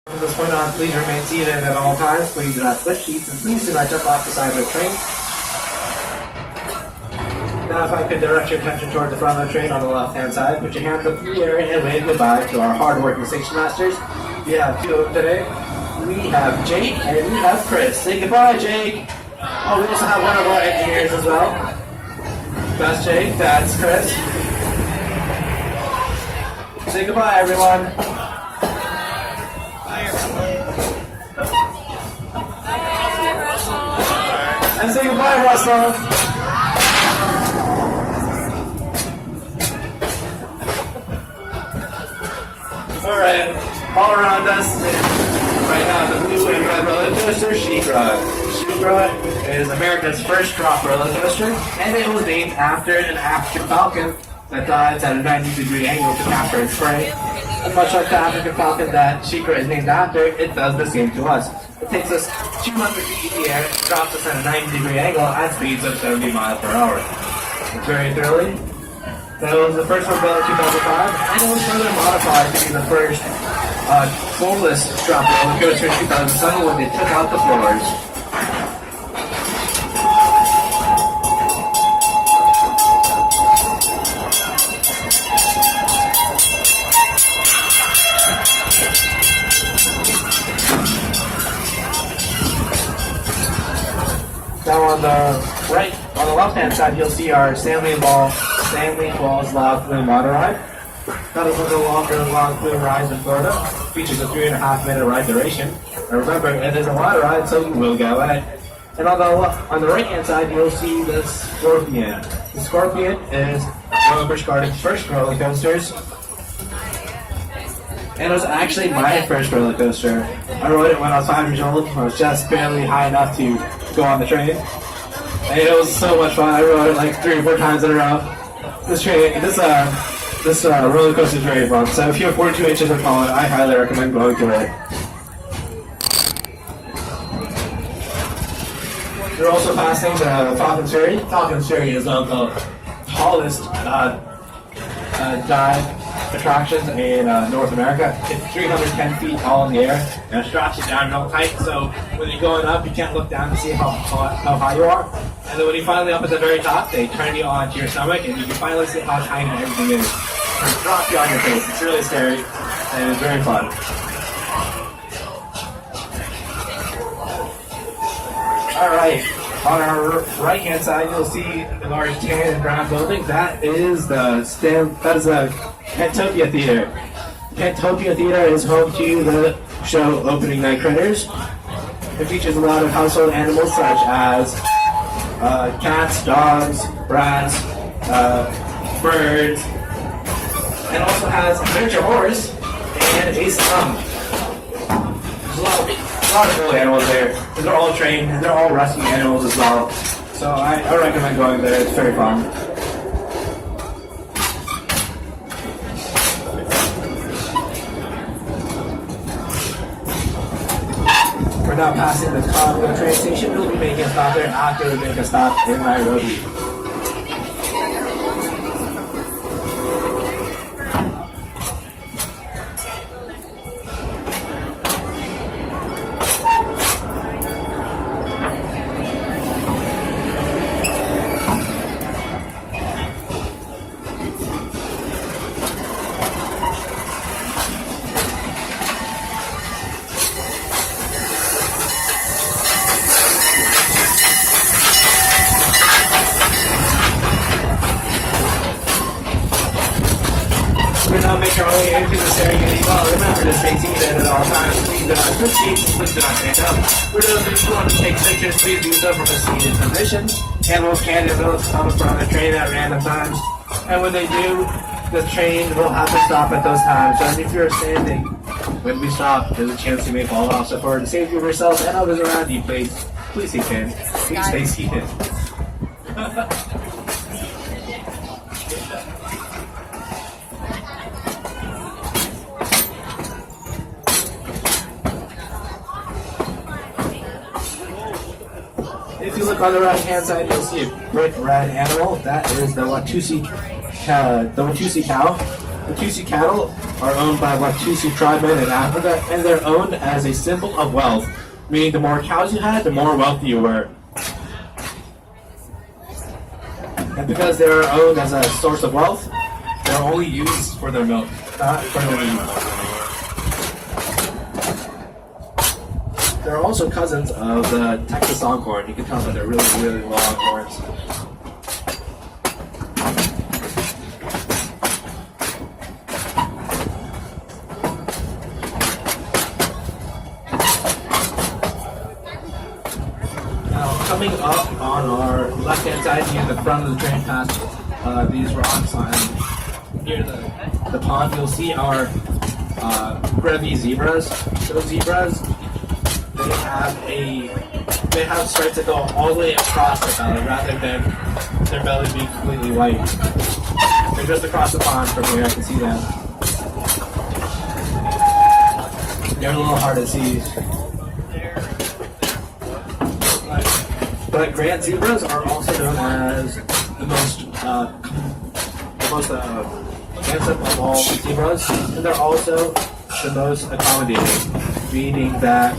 From this point on, please remain seated at all times. Please do not switch seats, and please do not jump off the side of the train. Now, if I could direct your attention toward the front of the train on the left-hand side, put your hands up in the air and wave goodbye to our hard-working station masters. We have two of them today. We have Jake and we have Chris. Say goodbye, Jake. Oh, we also have one of our engineers as well. That's Jake. That's Chris. Say goodbye, everyone. And say goodbye, Russell. Alright, all around us right now the blue and red roller coaster, SheiKra. SheiKra is America's first drop roller coaster, and it was named after an African falcon that dives at a 90-degree angle to capture its prey. And much like the African falcon that SheiKra is named after, it does the same to us. It takes us 200 feet in the air, drops us at a 90-degree angle at speeds of 70 miles per hour. It's very thrilling. That was the first one built in 2005, and it was further modified to be the first floorless drop roller coaster in 2007 when they took out the floors. Now on the right, on the left-hand side, you'll see our Stanley Falls Log Flume Water Ride. That is one of the longer log flume rides in Florida. Features a 3.5-minute ride duration. And remember, it is a water ride, so you will get wet. And on the right-hand side, you'll see the Scorpion. The Scorpion is one of Busch Gardens' first roller coasters. And it was actually my first roller coaster. I rode it when I was 5 years old. I was just barely high enough to go on the train. And it was so much fun. I rode it like 3 or 4 times in a row. This roller coaster is very fun. So if you have 42 inches or taller, I highly recommend going to it. We're also passing the Falcon's Ferry. Falcon's Ferry is one of the tallest dive attractions in North America. It's 310 feet tall in the air, and it straps you down real tight, so when you're going up, you can't look down to see how high you are. And then when you're finally up at the very top, they turn you onto your stomach, and you can finally see how tiny everything is. They drop you on your face. It's really scary, and it's very fun. Alright, on our right-hand side, you'll see a large tan and brown building. That is the Pantopia Theater. Pantopia Theater is home to the show Opening Night Critters. It features a lot of household animals such as cats, dogs, rats, birds, and also has a miniature horse and a skunk. There's a lot of cool animals there. And they're all trained, and they're all rescue animals as well. So I recommend going there. It's very fun. We're now passing the Congo train station. We'll be making a stop there after we make a stop in Nairobi. We're now making our way into the Serengeti Well. Remember to stay seated at all times. Please do not switch seats. Please do not stand up. For those of you who want to take pictures, please do so from a seated position. Animals can and will come from the train at random times. And when they do, the train will have to stop at those times. So if you're standing when we stop, there's a chance you may fall off. So for the safety of yourself and others around you, please stay seated. Please stay seated. If you look on the right-hand side, you'll see a brick red animal. That is the Watusi cow. Watusi cattle are owned by Watusi tribemen in Africa, and they're owned as a symbol of wealth, meaning the more cows you had, the more wealthy you were. And because they're owned as a source of wealth, they're only used for their milk, not for their meat. They're also cousins of the Texas longhorn. You can tell that they're really, really long horns. Coming up on our left-hand side near the front of the train past these rocks on near the pond, you'll see our Brevi zebras. Those zebras, they have stripes that go all the way across the belly rather than their belly being completely white. They're just across the pond from here, I can see them. They're a little hard to see. But Grand zebras are also known as the most handsome of all zebras, and they're also the most accommodating, meaning that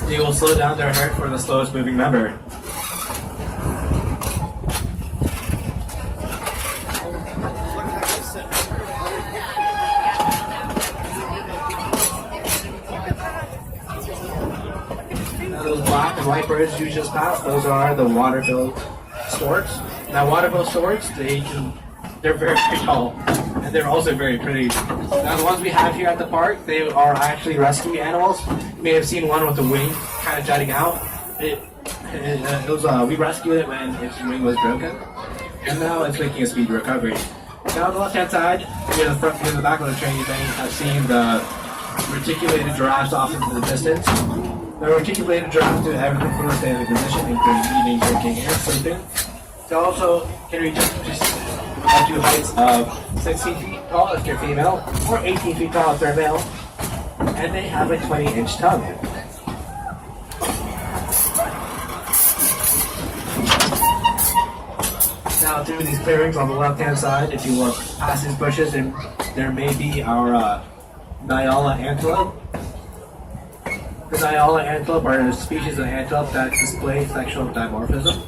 they will slow down their herd for the slowest moving member. Those black and white birds you just passed, those are the water-billed storks. Now, water-billed storks, they're very tall, and they're also very pretty. Now, the ones we have here at the park, they are actually rescue animals. You may have seen one with the wing kind of jutting out. We rescued it when its wing was broken, and now it's making a speedy recovery. Now, on the left-hand side, near the back of the train, you may have seen the reticulated giraffes off into the distance. The reticulated giraffes do everything from a standing position, including eating, drinking, and sleeping. They also can reach up to heights of 16 feet tall if they're female, or 18 feet tall if they're male, and they have a 20-inch tongue. Now, through these clearings on the left-hand side, if you look past these bushes, there may be our Nyala antelope. The Nyala antelope are a species of antelope that display sexual dimorphism.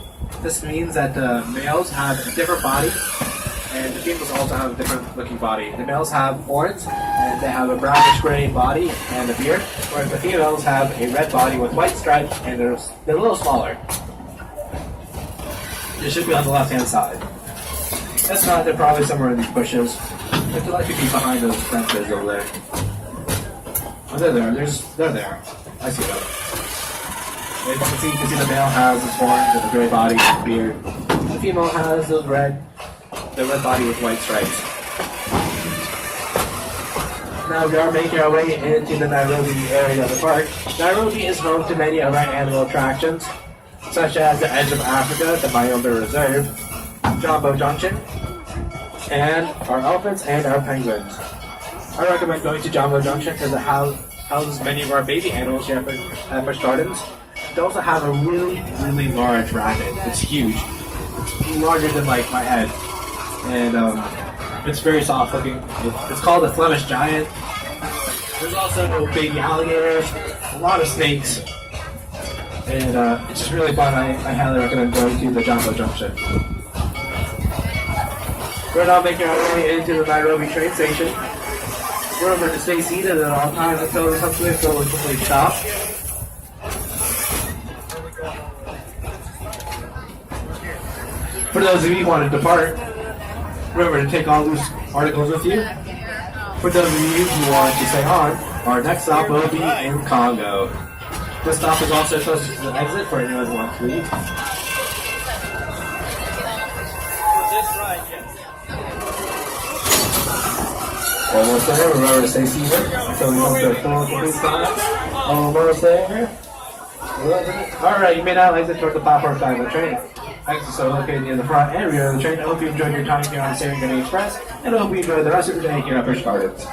This means that the males have a different body, and the females also have a different looking body. The males have horns, and they have a brownish gray body and a beard, whereas the females have a red body with white stripes, and they're a little smaller. They should be on the left-hand side. If not, they're probably somewhere in these bushes. They're likely to be behind those fences over there. Oh, they're there. They're there. I see them. As you can see the male has his horns and a gray body and beard. The female has the red body with white stripes. Now we are making our way into the Nairobi area of the park. Nairobi is home to many of our animal attractions, such as the Edge of Africa, the Mayombe Reserve, Jumbo Junction, and our elephants and our penguins. I recommend going to Jumbo Junction because it houses many of our baby animals here at Busch Gardens. They also have a really, really large rabbit. It's huge. It's larger than like my head. And it's very soft looking. It's called a Flemish giant. There's also baby alligators, a lot of snakes. And it's just really fun. I highly recommend going to the Jumbo Junction. We're now making our way into the Nairobi train station. Remember to stay seated at all times until the subway will complete stop. For those of you who want to depart, remember to take all loose articles with you. For those of you who want to stay on, our next stop will be in Congo. This stop is also closest to the exit for anyone who wants to leave. Almost there. Remember to stay seated until we come to the full complete time. Almost there. Alright, you may now exit toward the platform side of the train. Exits are located near the front and rear of the train. I hope you enjoyed your time here on Serengeti Express, and I hope you enjoy the rest of your day here at Busch Gardens.